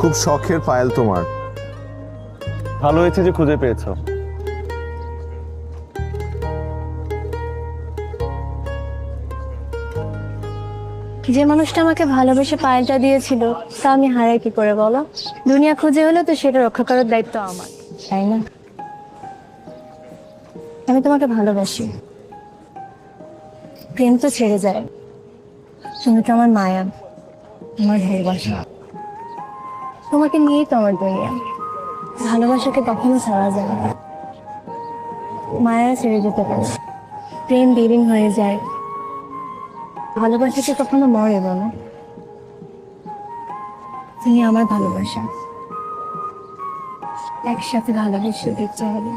খুব শখের পায়েল তোমার। ভালো হয়েছে যে খুঁজে পেয়েছো। যে মানুষটা আমাকে ভালোবেসে পায়েলটা দিয়েছিল তা আমি হারাই কি করে বলো? দুনিয়া খুঁজে হলে তো সেটা রক্ষা করার দায়িত্ব আমার, তাই না? আমি তোমাকে ভালোবাসি। প্রেম তো ছেড়ে যায়, তুমি তো আমার মায়া, আমার ভালোবাসা। তোমাকে নিয়েই তো আমার দুনিয়া। ভালোবাসাকে কখনো ছাড়া যায় না। মায়া ছেড়ে যেতে পারে, প্রেম বিলীন হয়ে যায়, ভালোবাসাকে কখনো মরে বলো। তুমি আমার ভালোবাসা, একসাথে ভালোবেসে দেখতে হবে।